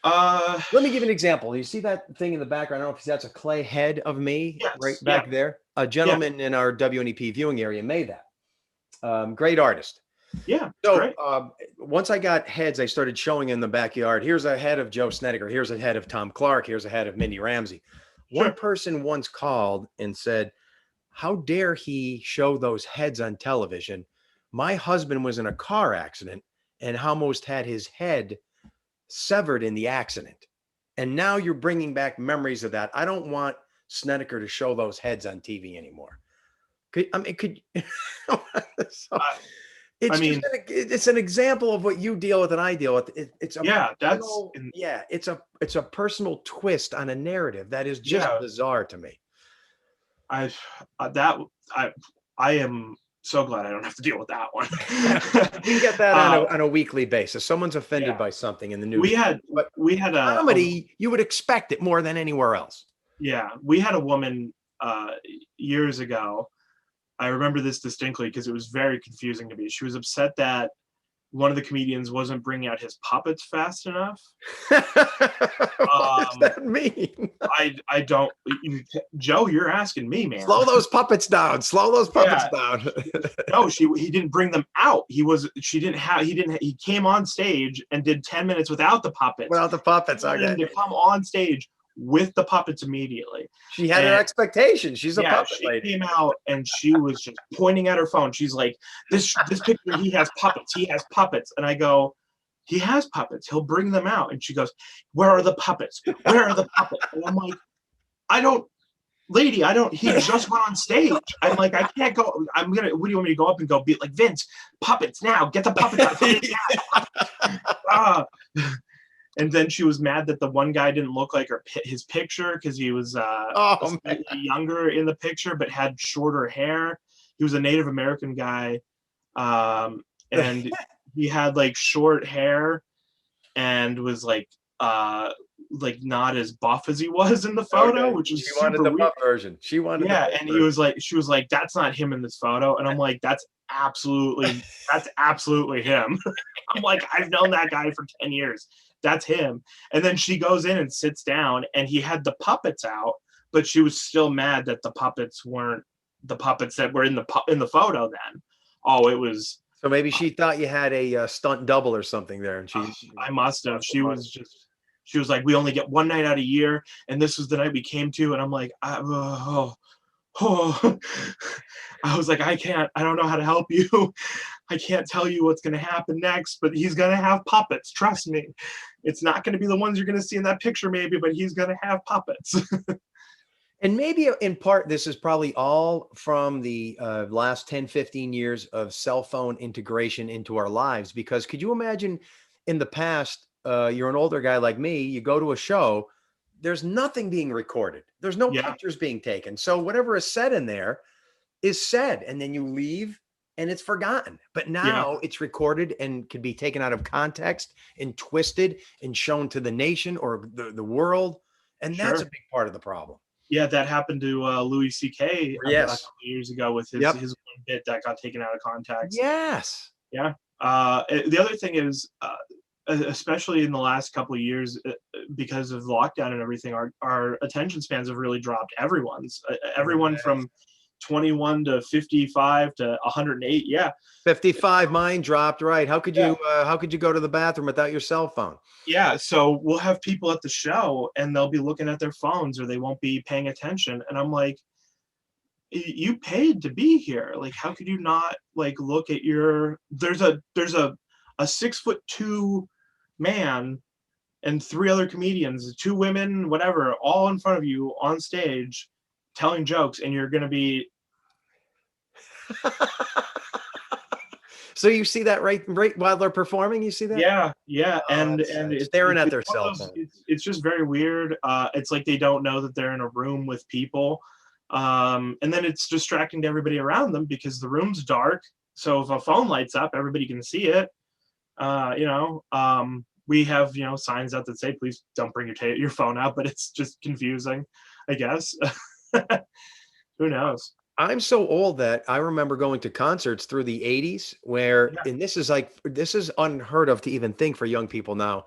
Uh, Let me give you an example. You see that thing in the background? I don't know if that's a clay head of me right yes, yeah, back there. A yeah, gentleman in our WNEP viewing area made that. Great artist. yeah. It's So great. once I got heads, I started showing in the backyard. Here's a head of Joe Snedeker. Here's a head of Tom Clark. Here's a head of Mindy Ramsey. One Sure. person once called and said, "How dare he show those heads on television? My husband was in a car accident and almost had his head severed in the accident. And now you're bringing back memories of that. I don't want Snedeker to show those heads on TV anymore." Could so I it's just mean, it's an example of what you deal with and I deal with. It's a yeah, personal, yeah, it's a personal twist on a narrative that is just yeah. bizarre to me. I that I am so glad I don't have to deal with that one. We get that Uh, on a weekly basis. Someone's offended yeah, by something in the news, we had but we had comedy, you would expect it more than anywhere else. yeah, we had a woman years ago. I remember this distinctly because it was very confusing to me. She was upset that one of the comedians wasn't bringing out his puppets fast enough. What does that mean? I don't, Joe, you're asking me, man. Slow those puppets down. Slow those puppets Yeah. down. No, he didn't bring them out. He came on stage and did 10 minutes without the puppets. Without the puppets, He okay. to come on stage with the puppets immediately. She had her And- expectations. She's a Yeah, puppet she lady. came out and she was just pointing at her phone. She's like, this picture, he has puppets. He has puppets. And I go, he has puppets. He'll bring them out. And she goes, where are the puppets? Where are the puppets? And I'm like, lady, he just went on stage. I'm like, I can't go. What do you want me to go up and go be like, Vince, puppets now, get the puppets out. Puppets now. And then she was mad that the one guy didn't look like his picture because he was slightly younger in the picture, but had shorter hair. He was a Native American guy. And he had like short hair and was like not as buff as he was in the photo, Okay. which is She wanted the buff version. She wanted yeah, the buff and version. she was like, that's not him in this photo. And I'm like, that's absolutely him. I'm like, I've known that guy for 10 years. That's him. And then she goes in and sits down and he had the puppets out, but she was still mad that the puppets weren't the puppets that were in the photo then. Oh, it was. So maybe she thought you had a stunt double or something there, and I must have. She was like, we only get one night out a year, and this was the night we came to, and I'm like, I was like, I don't know how to help you. I can't tell you what's going to happen next, but he's going to have puppets. Trust me. It's not going to be the ones you're going to see in that picture, maybe, but he's going to have puppets. And maybe in part, this is probably all from the last 10, 15 years of cell phone integration into our lives. Because could you imagine in the past, you're an older guy like me, you go to a show, there's nothing being recorded. There's no pictures being taken. So whatever is said in there is said, and then you leave and it's forgotten. But now it's recorded and can be taken out of context and twisted and shown to the nation or the world. And that's a big part of the problem. Yeah, that happened to Louis C.K. a couple years ago with his one bit that got taken out of context. Yes. Yeah. The other thing is, especially in the last couple of years, because of lockdown and everything, our attention spans have really dropped. Everyone from 21 to 55 to 108. Yeah. 55, mine dropped, right. How could you go to the bathroom without your cell phone? Yeah, so we'll have people at the show and they'll be looking at their phones or they won't be paying attention. And I'm like, you paid to be here. Like, how could you not like look at there's a 6'2" man and 3 other comedians, 2 women, whatever, all in front of you on stage telling jokes, and you're gonna be So you see that right while they're performing, you see that? Yeah. And it's staring at their cell phone. It's just very weird. It's like they don't know that they're in a room with people. And then it's distracting to everybody around them because the room's dark. So if a phone lights up, everybody can see it. We have, signs out that say, please don't bring your phone out, but it's just confusing, I guess. Who knows? I'm so old that I remember going to concerts through the 80s where, Yeah. and this is unheard of to even think for young people now,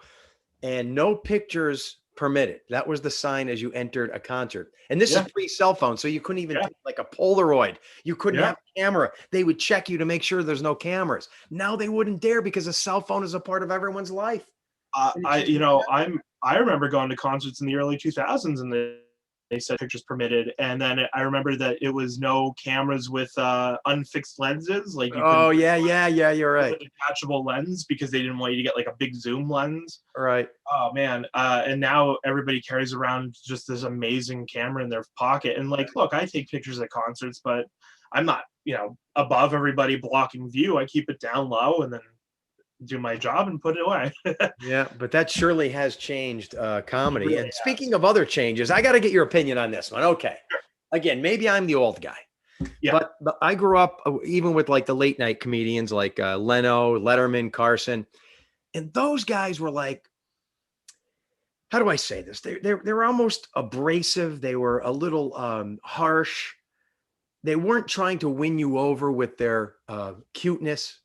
and no pictures permitted. That was the sign as you entered a concert. And this is Yeah. pre-cell phone, so you couldn't even Yeah. take like a Polaroid. You couldn't Yeah. have a camera. They would check you to make sure there's no cameras. Now they wouldn't dare because a cell phone is a part of everyone's life. And it's I, just you know, I remember going to concerts in the early 2000s, and they said pictures permitted. And then I remember that it was no cameras with unfixed lenses. Like you Oh couldn't yeah, you're with right. a detachable lens because they didn't want you to get like a big zoom lens. Right. Oh man. And now everybody carries around just this amazing camera in their pocket. And like, look, I take pictures at concerts, but I'm not, above everybody blocking view. I keep it down low and then do my job and put it away. Yeah, but that surely has changed comedy. really And has. speaking of other changes, I got to get your opinion on this one. Okay. Again, maybe I'm the old guy. Yeah. But I grew up even with like the late night comedians like Leno, Letterman, Carson, and those guys were like, how do I say this? They were almost abrasive. They were a little harsh. They weren't trying to win you over with their cuteness.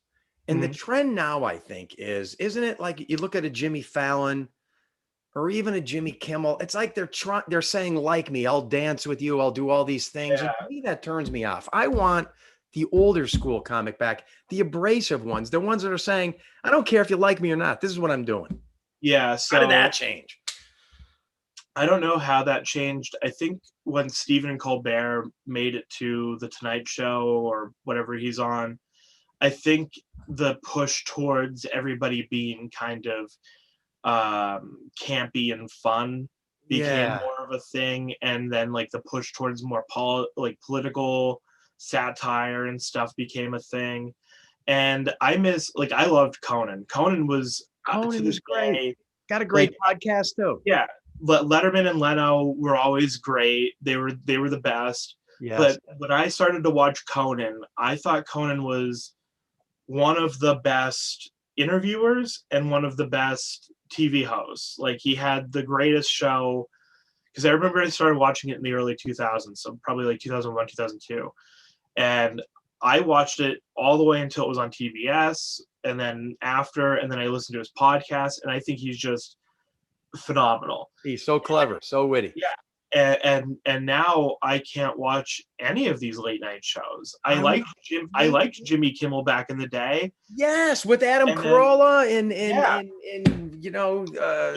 And the trend now, I think, isn't it like you look at a Jimmy Fallon or even a Jimmy Kimmel? It's like they're saying, like me, I'll dance with you, I'll do all these things. And Yeah. to me, that turns me off. I want the older school comic back, the abrasive ones, the ones that are saying, I don't care if you like me or not. This is what I'm doing. Yeah. How So did that change? I don't know how that changed. I think when Stephen Colbert made it to the Tonight Show or whatever he's on, I think the push towards everybody being kind of campy and fun became more of a thing, and then like the push towards more political satire and stuff became a thing. And I loved Conan. Conan was Conan was great. day, Got a great podcast too. yeah. But Letterman and Leno were always great. They were the best. Yes. But when I started to watch Conan, I thought Conan was one of the best interviewers and one of the best TV hosts. Like he had the greatest show, because I remember I started watching it in the early 2000s, so probably like 2001, 2002. And I watched it all the way until it was on TBS, and then I listened to his podcast, and I think he's just phenomenal. He's so clever, so witty. Yeah. And now I can't watch any of these late night shows. I liked Jimmy Kimmel back in the day. Yes, with Adam And then- Carolla and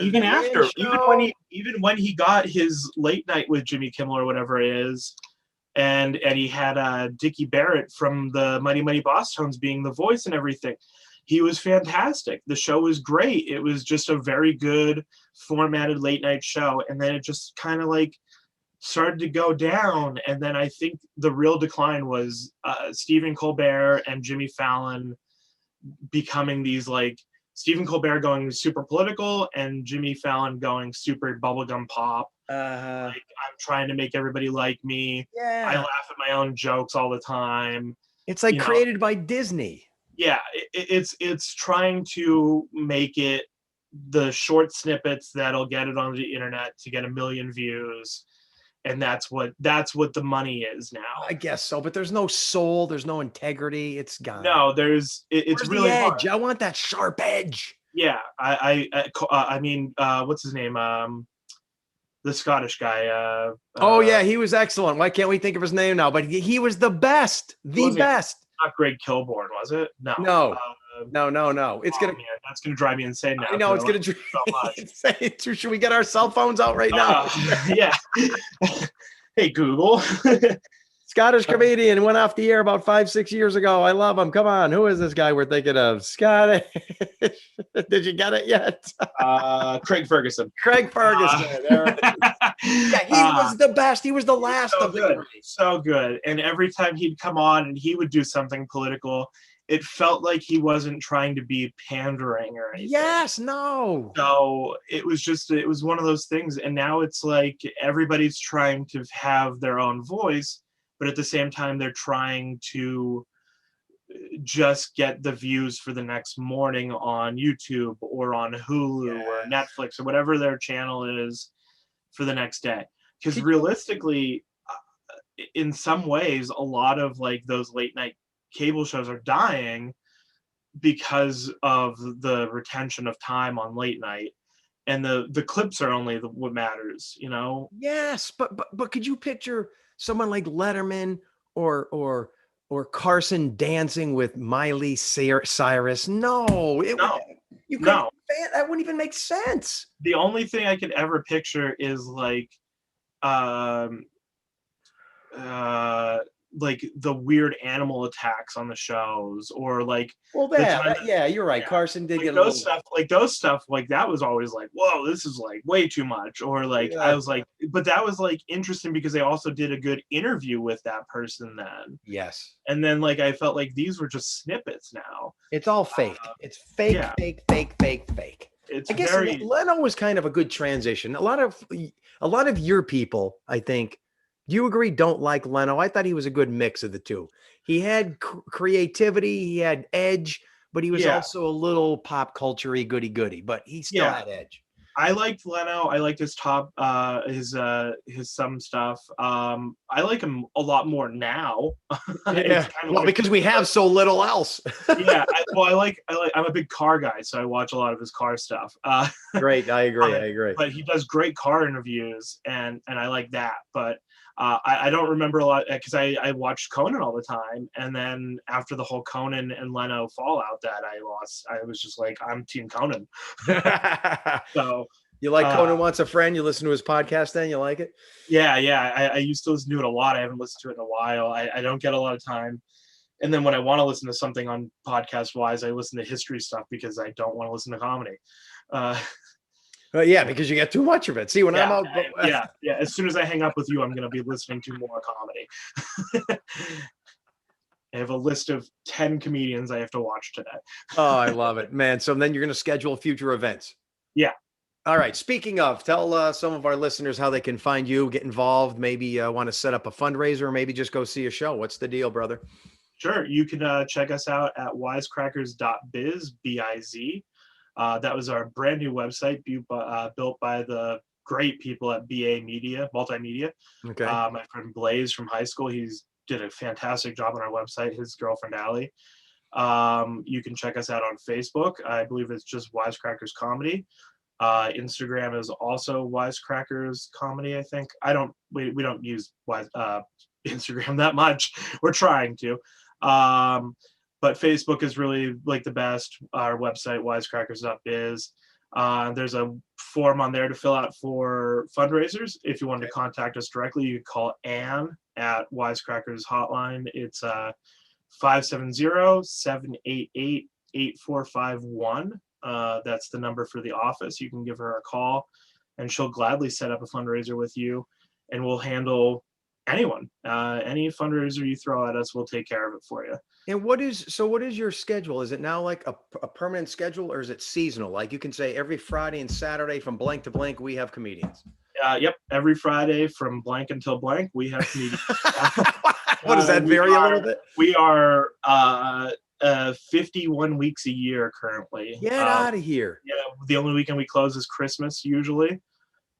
Even after, Show. even when he got his late night with Jimmy Kimmel or whatever it is, and he had Dickie Barrett from the Mighty Mighty Boss Tones being the voice and everything. He was fantastic. The show was great. It was just a very good formatted late night show. And then it just kind of like started to go down. And then I think the real decline was Stephen Colbert and Jimmy Fallon becoming these like Stephen Colbert going super political and Jimmy Fallon going super bubblegum pop. Like I'm trying to make everybody like me. Yeah. I laugh at my own jokes all the time. It's like created by Disney. Yeah, it's trying to make it the short snippets that'll get it on the internet to get 1 million views, and that's what the money is now. I guess so, but there's no soul, there's no integrity. It's gone. No, it's Where's really the hard. edge. I want that sharp edge. Yeah, I mean, what's his name? The Scottish guy. Oh yeah, he was excellent. Why can't we think of his name now? But he was the best, the Was he? best. Not Greg Kilborn, was it? No. No. No. It's gonna. Man, that's gonna drive me insane now. I know it's gonna. So much. Should we get our cell phones out right now? Yeah. Hey Google. Scottish comedian went off the air about 5-6 years ago. I love him. Come on, who is this guy we're thinking of? Scottish. Did you get it yet? Craig Ferguson. Craig Ferguson. There it is. Yeah, he was the best. He was the last of the. So good. And every time he'd come on and he would do something political, it felt like he wasn't trying to be pandering or anything. Yes, no. So it was one of those things. And now it's like everybody's trying to have their own voice, but at the same time, they're trying to just get the views for the next morning on YouTube or on Hulu or Netflix or whatever their channel is for the next day. Because realistically, in some ways, a lot of like those late night cable shows are dying because of the retention of time on late night, and the clips are only what matters, you know. Yes, but could you picture someone like Letterman or Carson dancing with Miley Cyrus? No, it would. No, You couldn't. no. That wouldn't even make sense. The only thing I could ever picture is like the weird animal attacks on the shows, or like, Well, yeah, you're right. Yeah. Carson did like get those stuff, like that was always like, whoa, this is like way too much. Or like, I was like, but that was like interesting because they also did a good interview with that person then. Yes. And then like I felt like these were just snippets now. It's all fake. It's fake, yeah. fake. It's I guess very Leno was kind of a good transition. A lot of your people, I think, do you agree, don't like Leno? I thought he was a good mix of the two. He had creativity, he had edge, but he was also a little pop culture-y goody-goody, but he still had edge. I liked Leno. I liked his his some stuff. I like him a lot more now. Yeah. Well, because we have so little else. Yeah. I'm a big car guy, so I watch a lot of his car stuff. Great. I agree. But he does great car interviews, and I like that. But I don't remember a lot because I watched Conan all the time, and then after the whole Conan and Leno fallout that I was just like, I'm Team Conan. So you like Conan Wants a Friend? You listen to his podcast then? You like it? Yeah. I used to listen to it a lot. I haven't listened to it in a while. I don't get a lot of time. And then when I want to listen to something on podcast wise, I listen to history stuff because I don't want to listen to comedy. Yeah, because you get too much of it. See, when I'm out. Yeah. As soon as I hang up with you, I'm going to be listening to more comedy. I have a list of 10 comedians I have to watch today. Oh, I love it, man. So then you're going to schedule future events. Yeah. All right. Speaking of, tell some of our listeners how they can find you, get involved, maybe want to set up a fundraiser, or maybe just go see a show. What's the deal, brother? Sure. You can check us out at wisecrackers.biz, B-I-Z. That was our brand new website built by the great people at BA Media, Multimedia. Okay. My friend Blaze from high school, he's did a fantastic job on our website. His girlfriend Allie. You can check us out on Facebook. I believe it's just Wisecrackers Comedy. Instagram is also Wisecrackers Comedy. I think we don't use Instagram that much. We're trying to. But Facebook is really like the best. Our website, wisecrackers.biz. There's a form on there to fill out for fundraisers. If you wanted to contact us directly, you could call Ann at Wisecrackers Hotline. It's 570-788-8451. That's the number for the office. You can give her a call, and she'll gladly set up a fundraiser with you, and we'll handle anyone. Any fundraiser you throw at us, we'll take care of it for you. And what is your schedule? Is it now like a permanent schedule, or is it seasonal? Like you can say every Friday and Saturday from blank to blank, we have comedians. Yep. Every Friday from blank until blank, we have comedians. What does that vary a little bit? We are 51 weeks a year currently. Get out of here. Yeah. The only weekend we close is Christmas usually,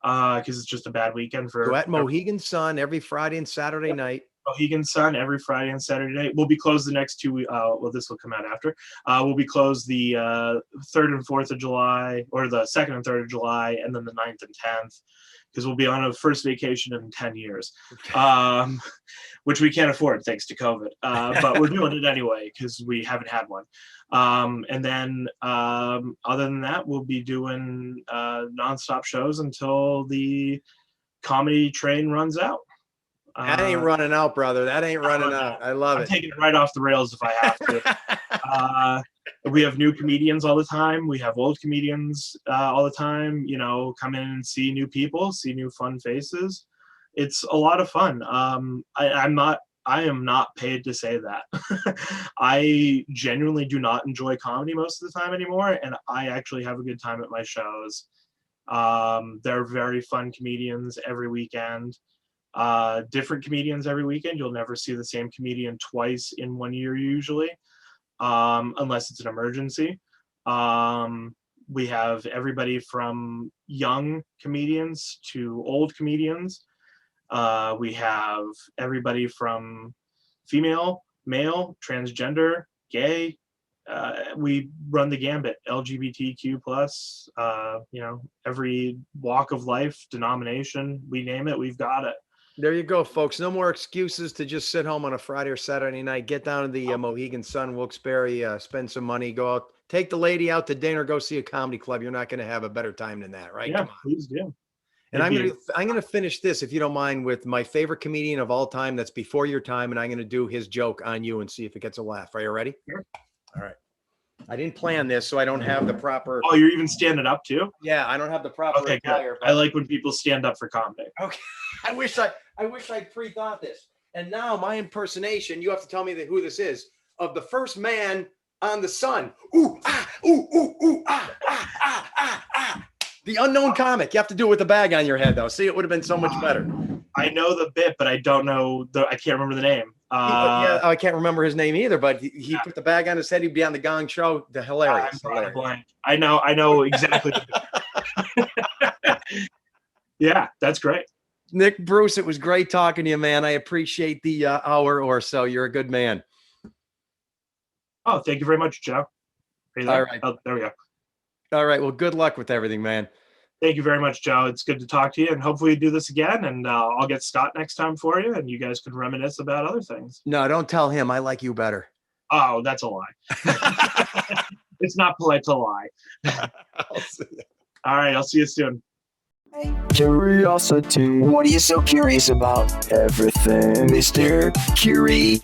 because it's just a bad weekend for. So at Mohegan Sun every Friday and Saturday night. Mohegan Sun every Friday and Saturday night. We'll be closed the next 2 weeks. Well, this will come out after. We'll be closed the 3rd and 4th of July, or the 2nd and 3rd of July, and then the 9th and 10th, because we'll be on a first vacation in 10 years, which we can't afford thanks to COVID. But we're doing it anyway because we haven't had one. And then other than that, we'll be doing nonstop shows until the comedy train runs out. That ain't running out, brother. That ain't running out. I love it. I'm taking it right off the rails if I have to. We have new comedians all the time. We have old comedians all the time. You know, come in and see new people, see new fun faces. It's a lot of fun. I am not paid to say that. I genuinely do not enjoy comedy most of the time anymore, and I actually have a good time at my shows. They're very fun comedians every weekend. Different comedians every weekend. You'll never see the same comedian twice in 1 year usually. unless it's an emergency. We have everybody from young comedians to old comedians. We have everybody from female, male, transgender, gay. We run the gambit, LGBTQ plus, every walk of life, denomination, we name it, we've got it. There you go, folks. No more excuses to just sit home on a Friday or Saturday night. Get down to the Mohegan Sun, Wilkes-Barre, spend some money, go out, take the lady out to dinner, go see a comedy club. You're not going to have a better time than that, right? Yeah, Come on. please do. And I'm gonna finish this, if you don't mind, with my favorite comedian of all time that's before your time, and I'm gonna do his joke on you and see if it gets a laugh. Are you ready? Sure. All right. I didn't plan this, so I don't have the proper. Oh, you're even standing up too? Yeah, I don't have the proper Okay, attire. good. I like when people stand up for comedy. Okay. I wish I pre-thought this. And now my impersonation, you have to tell me who this is, of the first man on the sun. Ooh, ah, ooh, ooh, ooh, ah, ah, ah, ah, ah. The unknown comic. You have to do it with a bag on your head, though. See, it would have been so much better. I know the bit, but I don't know I can't remember the name. I can't remember his name either, but he put the bag on his head. He'd be on the Gong Show. The hilarious. Blank. I know exactly. Yeah, that's great. Nick Bruce, it was great talking to you, man. I appreciate the hour or so. You're a good man. Oh, thank you very much, Joe. All right. Oh, there we go. All right. Well, good luck with everything, man. Thank you very much, Joe. It's good to talk to you, and hopefully we do this again, and I'll get Scott next time for you, and you guys can reminisce about other things. No, don't tell him. I like you better. Oh, that's a lie. It's not polite to lie. I'll see you. All right, I'll see you soon. Curiosity. What are you so curious about? Everything, Mr. Curiosity.